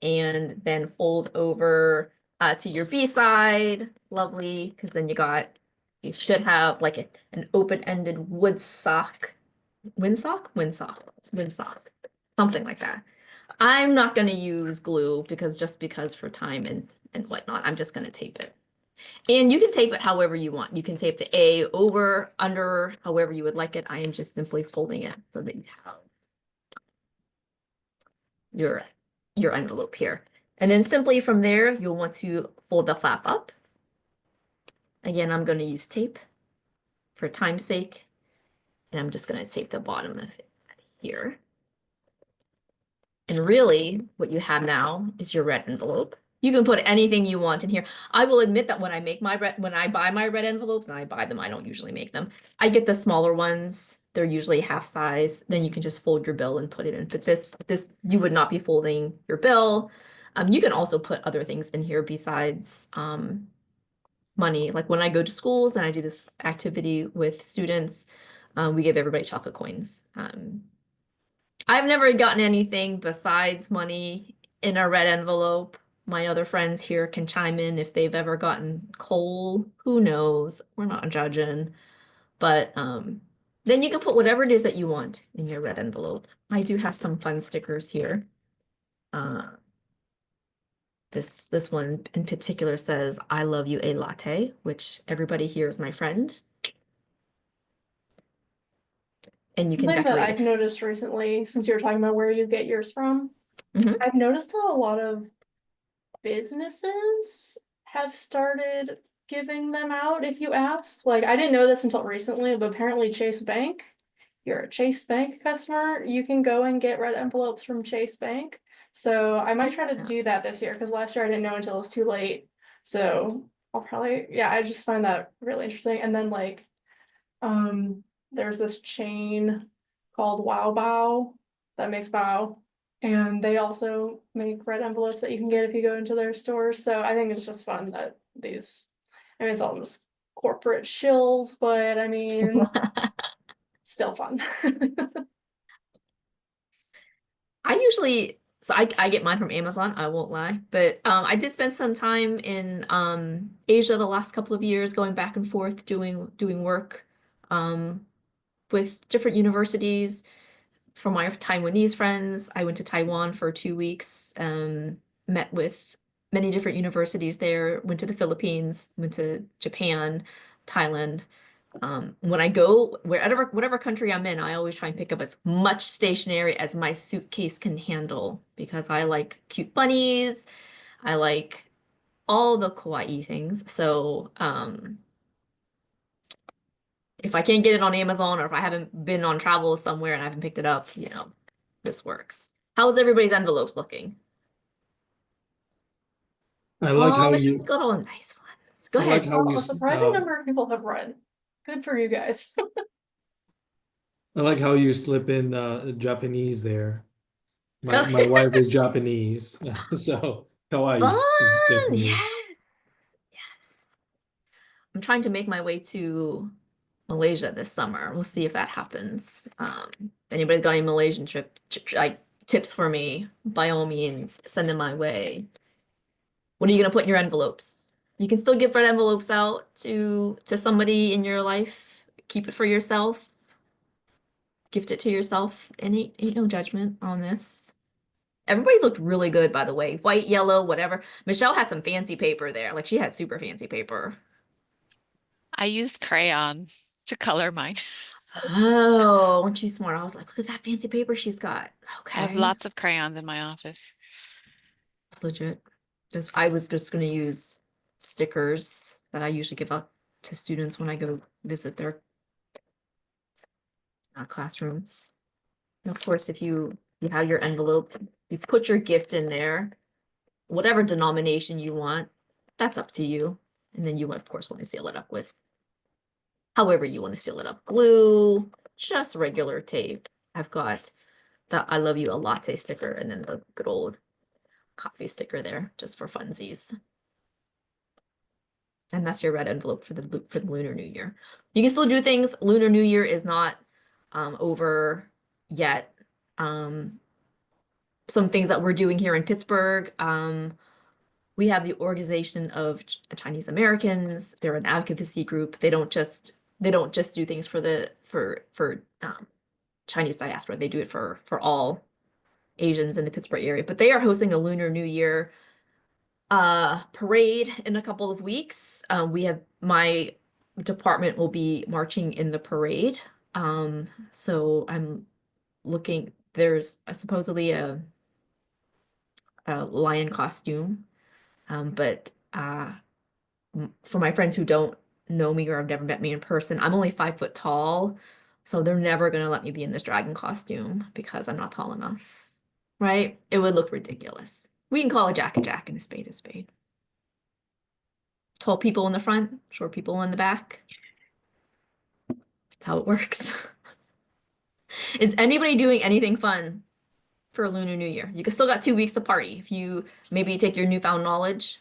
And then fold over to your B side. Lovely, because then you should have like an open-ended windsock, something like that. I'm not going to use glue because for time and whatnot, I'm just going to tape it. And you can tape it however you want. You can tape the A over, under, however you would like it. I am just simply folding it so that you have your envelope here. And then simply from there, you'll want to fold the flap up. Again, I'm going to use tape for time's sake. And I'm just going to tape the bottom of it here. And really, what you have now is your red envelope. You can put anything you want in here. I will admit that when I buy my red envelopes, and I buy them, I don't usually make them. I get the smaller ones. They're usually half size. Then you can just fold your bill and put it in. But this you would not be folding your bill. You can also put other things in here besides money. Like when I go to schools and I do this activity with students, we give everybody chocolate coins. I've never gotten anything besides money in a red envelope. My other friends here can chime in if they've ever gotten coal. Who knows? We're not judging. But then you can put whatever it is that you want in your red envelope. I do have some fun stickers here. This one in particular says, I love you a latte, which everybody here is my friend. And you can Something that decorate I've it. noticed recently, since you're talking about where you get yours from, Mhm. I've noticed that a lot of businesses have started giving them out if you ask. Like, I didn't know this until recently, but apparently Chase Bank, you're a Chase Bank customer, you can go and get red envelopes from Chase Bank. So I might try to do that this year because last year I didn't know until it was too late. So I'll probably, yeah, I just find that really interesting. And then like, there's this chain called Wow Bao that makes bao, and they also make red envelopes that you can get if you go into their stores. So I think it's just fun that these, I mean, it's all just corporate shills, but I mean, it's still fun. I usually, so I get mine from Amazon, I won't lie, but I did spend some time in Asia the last couple of years going back and forth doing work with different universities. For my Taiwanese friends, I went to Taiwan for 2 weeks, met with many different universities there, went to the Philippines, went to Japan, Thailand. When I go whatever country I'm in, I always try and pick up as much stationery as my suitcase can handle because I like cute bunnies. I like all the kawaii things. So, if I can't get it on Amazon or if I haven't been on travel somewhere and I haven't picked it up, this works. How's everybody's envelopes looking? I like Oh, how Michelle's you got all nice ones. Go I like ahead. how A surprising number of people have read. Good for you guys. I like how you slip in Japanese there. My wife is Japanese, so Fun! kawaii is Japanese. Yes. I'm trying to make my way to Malaysia this summer. We'll see if that happens. If anybody's got any Malaysian like tips for me, by all means, send them my way. What are you gonna put in your envelopes? You can still give red envelopes out to somebody in your life. Keep it for yourself. Gift it to yourself. And ain't no judgment on this. Everybody's looked really good, by the way. White, yellow, whatever. Michelle had some fancy paper there. Like she had super fancy paper. I used crayon to color mine. Oh, aren't you smart? I was like, look at that fancy paper she's got. I have Okay. lots of crayons in my office. It's legit. I was just gonna use stickers that I usually give out to students when I go visit their classrooms. And of course, if you have your envelope, you put your gift in there, whatever denomination you want, that's up to you. And then you, of course, want to seal it up with however you want to seal it up. Glue, just regular tape. I've got the I love you a latte sticker and then the good old coffee sticker there just for funsies. And that's your red envelope for the Lunar New Year. You can still do things. Lunar New Year is not over yet. Some things that we're doing here in Pittsburgh. We have the Organization of Chinese Americans. They're an advocacy group. They don't just do things for Chinese diaspora. They do it for all Asians in the Pittsburgh area. But they are hosting a Lunar New Year parade in a couple of weeks. My department will be marching in the parade. So I'm looking, there's supposedly a lion costume. But for my friends who don't know me or have never met me in person, I'm only 5 foot tall. So they're never gonna let me be in this dragon costume because I'm not tall enough. Right? It would look ridiculous. We can call a jack and a spade a spade. Tall people in the front, short people in the back. That's how it works. Is anybody doing anything fun for Lunar New Year? You can still got 2 weeks to party. If you maybe take your newfound knowledge,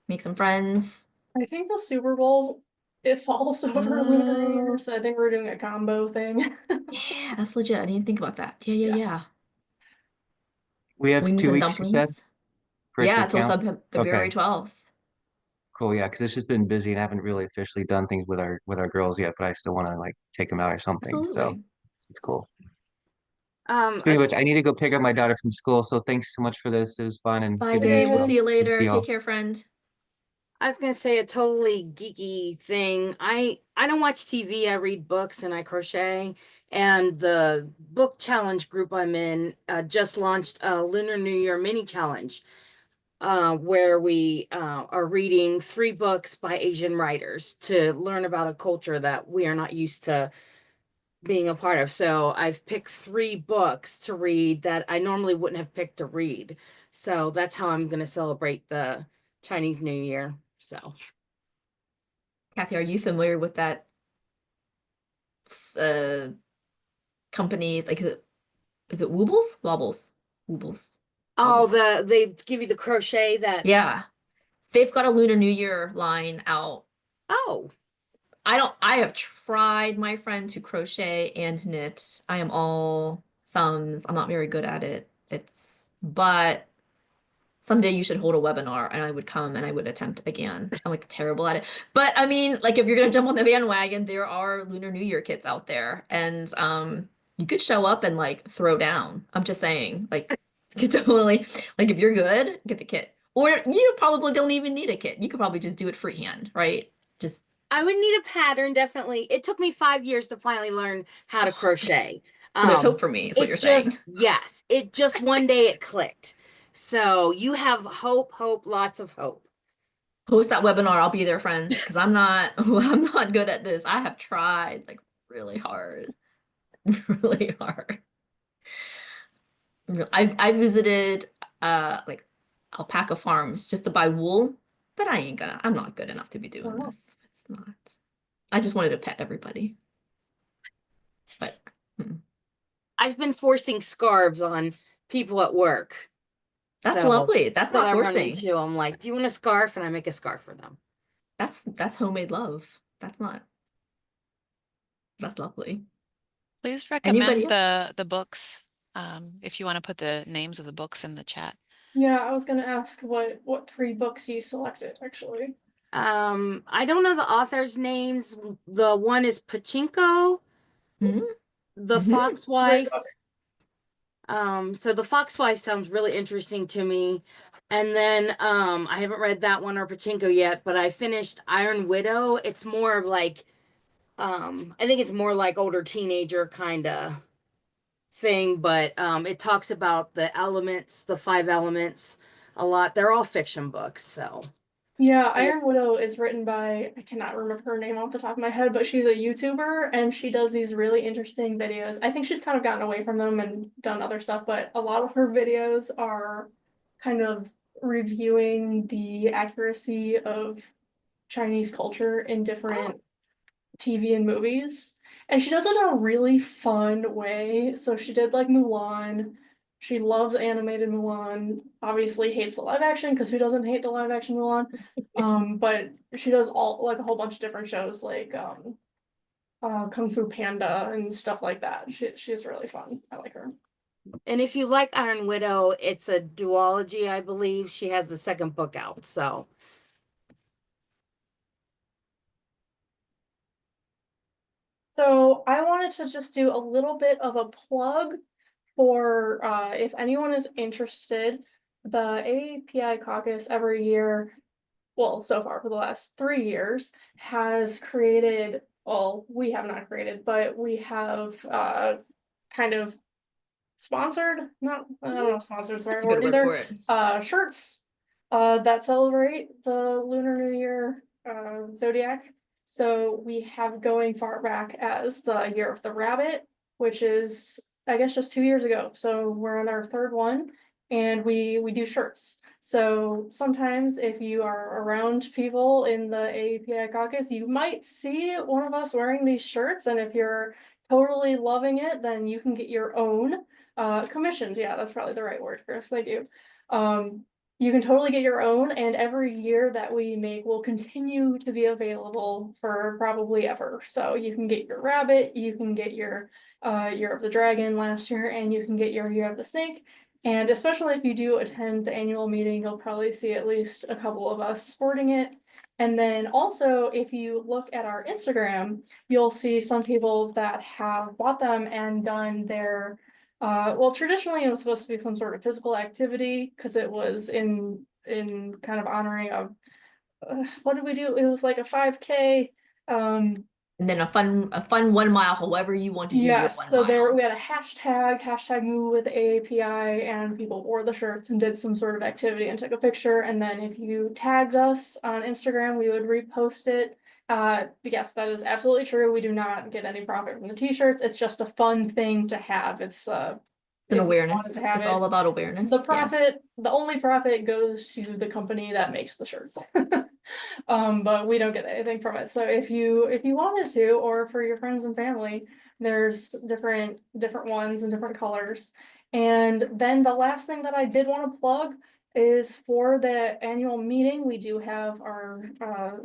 make some friends. I think the Super Bowl, it falls over Lunar New Year, so I think we're doing a combo thing. Yeah, that's legit. I didn't even think about that. Yeah. We have Wings 2 weeks, and you said, dumplings. for it to Yeah, till count? February Okay, 12th. cool. Yeah, because this has been busy and I haven't really officially done things with our girls yet, but I still want to like take them out or something. So Absolutely. it's cool. Um, Speaking of which, I need to go pick up my daughter from school. So thanks so much for this. It was fun and Bye, good to meet Dave. you We'll all. see you Good to see later. y'all. Take care, friend. I was gonna say a totally geeky thing. I don't watch TV. I read books and I crochet. And the book challenge group I'm in just launched a Lunar New Year mini challenge. where we are reading 3 books by Asian writers to learn about a culture that we are not used to being a part of. So I've picked 3 books to read that I normally wouldn't have picked to read. So that's how I'm going to celebrate the Chinese New Year. So, Kathy, are you familiar with that uh company? Like, is it Woobles? Wobbles. Woobles. oh, Wobbles. they give you the crochet that's Yeah. They've got a Lunar New Year line out. oh, I have tried, my friend, to crochet and knit. I am all thumbs. I'm not very good at it. But someday you should hold a webinar and I would come and I would attempt again. I'm like terrible at it. But I mean, like if you're gonna jump on the bandwagon, there are Lunar New Year kits out there. And you could show up and like throw down. I'm just saying, like you could totally like if you're good, get the kit. Or you probably don't even need a kit. You could probably just do it freehand, right? Just I would need a pattern, definitely. It took me 5 years to finally learn how to crochet. so there's hope for me, is what you're saying. Yes, it just one day it clicked. So you have hope, lots of hope. Post that webinar, I'll be there, friend, because I'm not good at this. I have tried like really hard. Really hard. I've visited like alpaca farms just to buy wool, but I'm not good enough to be doing this. It's not. I just wanted to pet everybody. But I've been forcing scarves on people at work. that's So lovely. That's that not I run forcing. into, I'm like, do you want a scarf? And I make a scarf for them. That's homemade love. That's lovely. Please Anybody recommend else? the books, if you want to put the names of the books in the chat. Yeah, I was gonna ask what 3 books you selected actually. I don't know the authors' names. The one is Pachinko, Mhm. The Mhm. Fox Right, Wife. okay. So The Fox Wife sounds really interesting to me. And then I haven't read that one or Pachinko yet, but I finished Iron Widow. It's more like I think it's more like older teenager kind of thing, but it talks about the elements, the 5 elements a lot. They're all fiction books, so. Yeah, Iron Widow is written by, I cannot remember her name off the top of my head, but she's a YouTuber and she does these really interesting videos. I think she's kind of gotten away from them and done other stuff, but a lot of her videos are kind of reviewing the accuracy of Chinese culture in different TV and movies. And she does it in a really fun way. So she did like Mulan. She loves animated Mulan. Obviously hates the live action because who doesn't hate the live action Mulan? But she does all like a whole bunch of different shows like Kung Fu Panda and stuff like that. She's really fun. I like her. And if you like Iron Widow, it's a duology, I believe. She has the 2nd book out, so. So I wanted to just do a little bit of a plug for if anyone is interested. The AAPI caucus every year, well, so far for the last 3 years, has created, well, we have not created, but we have kind of sponsored, not, I don't know if sponsored is the right That's a good word word either, for it. shirts that celebrate the Lunar New Year zodiac. So we have going far back as the Year of the Rabbit, which is, I guess, just 2 years ago. So we're on our 3rd one, and we do shirts. So sometimes if you are around people in the AAPI caucus, you might see one of us wearing these shirts, and if you're totally loving it, then you can get your own commissioned. Yeah, that's probably the right word, Chris. Thank you. You can totally get your own, and every year that we make will continue to be available for probably ever. So you can get your rabbit, you can get your Year of the Dragon last year, and you can get your Year of the Snake. And especially if you do attend the annual meeting, you'll probably see at least a couple of us sporting it. And then also, if you look at our Instagram, you'll see some people that have bought them and done their well, traditionally it was supposed to be some sort of physical activity because it was in kind of honoring of what did we do? It was like a 5K And then a fun 1 mile, however you want to do your Yes, 1 so mile. we had a hashtag move with AAPI, and people wore the shirts and did some sort of activity and took a picture. And then if you tagged us on Instagram, we would repost it. Yes, that is absolutely true. We do not get any profit from the t-shirts. It's just a fun thing to have. It's an if you wanted awareness. to have It's it. all about awareness. The Yes. profit, the only profit goes to the company that makes the shirts. But we don't get anything from it. So if you wanted to, or for your friends and family, there's different ones and different colors. And then the last thing that I did want to plug is for the annual meeting. We do have our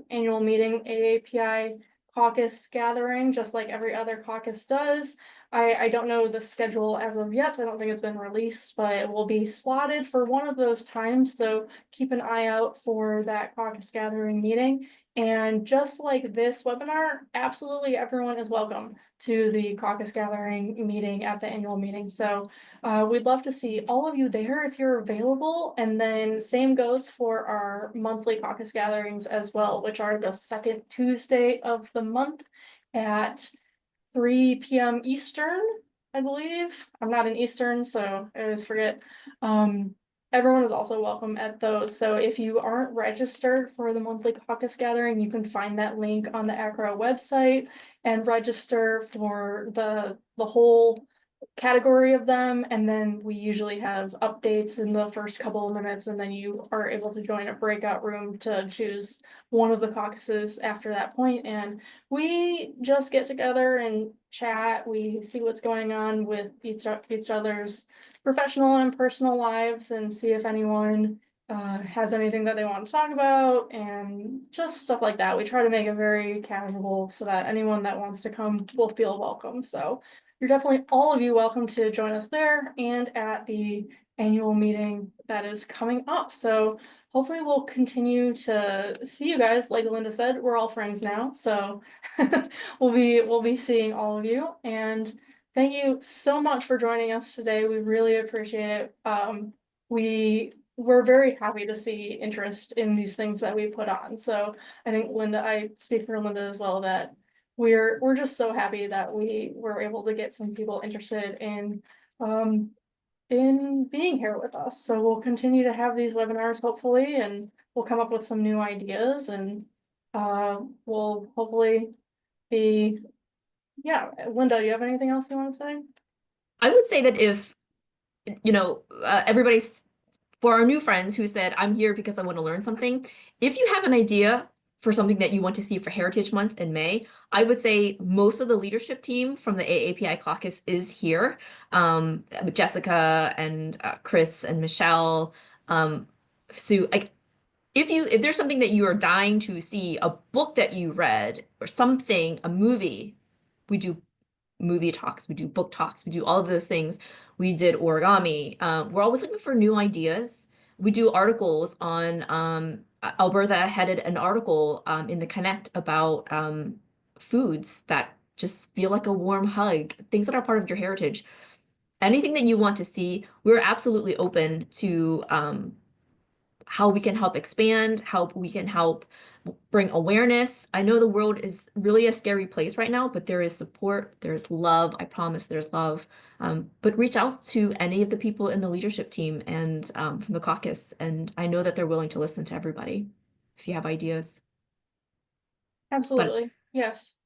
annual meeting, AAPI caucus gathering, just like every other caucus does. I don't know the schedule as of yet. I don't think it's been released, but it will be slotted for one of those times. So keep an eye out for that caucus gathering meeting. And just like this webinar, absolutely everyone is welcome to the caucus gathering meeting at the annual meeting. So we'd love to see all of you there if you're available. And then same goes for our monthly caucus gatherings as well, which are the second Tuesday of the month at 3 p.m. Eastern, I believe. I'm not in Eastern, so I always forget. Everyone is also welcome at those. So if you aren't registered for the monthly caucus gathering, you can find that link on the AACRAO website and register for the whole category of them. And then we usually have updates in the first couple of minutes, and then you are able to join a breakout room to choose one of the caucuses after that point. And we just get together and chat. We see what's going on with each other's professional and personal lives, and see if anyone has anything that they want to talk about, and just stuff like that. We try to make it very casual so that anyone that wants to come will feel welcome. So you're definitely, all of you, welcome to join us there and at the annual meeting that is coming up. So hopefully we'll continue to see you guys. Like Linda said, we're all friends now, so we'll be seeing all of you. And thank you so much for joining us today. We really appreciate it. We're very happy to see interest in these things that we put on. So I think Linda, I speak for Linda as well, that we're just so happy that we were able to get some people interested in being here with us. So we'll continue to have these webinars hopefully, and we'll come up with some new ideas, and we'll hopefully be, yeah. Linda, you have anything else you want to say? I would say that if, everybody's, for our new friends who said, I'm here because I want to learn something, if you have an idea for something that you want to see for Heritage Month in May, I would say most of the leadership team from the AAPI caucus is here. With Jessica and Chris and Michelle, Sue. Like, if there's something that you are dying to see, a book that you read or something, a movie, we do movie talks, we do book talks, we do all of those things. We did origami. We're always looking for new ideas. We do articles on, Alberta headed an article in the Connect about foods that just feel like a warm hug, things that are part of your heritage. Anything that you want to see, we're absolutely open to how we can help expand, how we can help bring awareness. I know the world is really a scary place right now, but there is support, there's love. I promise there's love. But reach out to any of the people in the leadership team and from the caucus. And I know that they're willing to listen to everybody if you have ideas. Absolutely. Yes.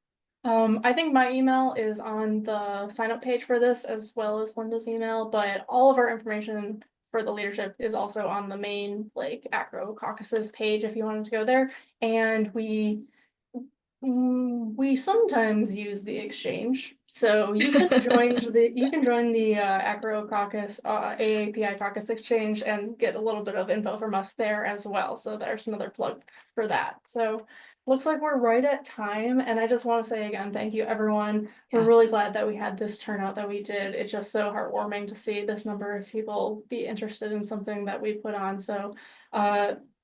I think my email is on the sign up page for this, as well as Linda's email, but all of our information for the leadership is also on the main AACRAO Caucuses page if you wanted to go there. And we sometimes use the exchange, so you can join the AACRAO Caucus AAPI Caucus Exchange and get a little bit of info from us there as well. So there's another plug for that. So looks like we're right at time, and I just want to say again, thank you everyone. We're really glad that we had this turnout that we did. It's just so heartwarming to see this number of people be interested in something that we put on. So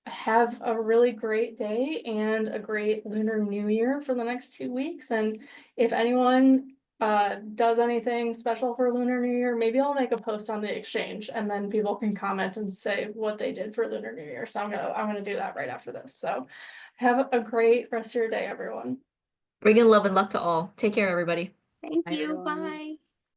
have a really great day and a great Lunar New Year for the next 2 weeks. And if anyone does anything special for Lunar New Year, maybe I'll make a post on the exchange, and then people can comment and say what they did for Lunar New Year. So I'm gonna do that right after this. So have a great rest of your day, everyone. Bring in love and luck to all. Take care, everybody. Thank Bye, you. everyone. Bye.